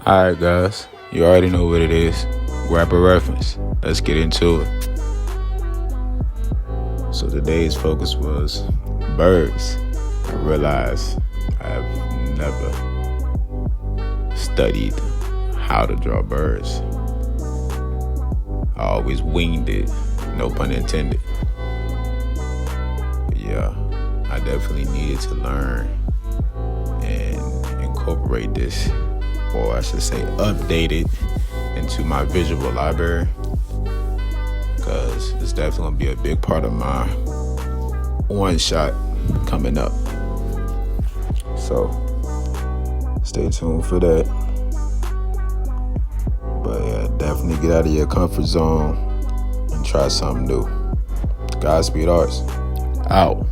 Alright, guys, you already know what it is. Grab a reference. Let's get into it. So today's focus was birds. I realized I have never studied how to draw birds. I always winged it, no pun intended. But yeah, I definitely needed to learn and incorporate this, or I should say update it, into my visual library, because it's definitely going to be a big part of my one shot coming up. So stay tuned for that. But yeah, definitely get out of your comfort zone and try something new. Godspeed Arts. Out.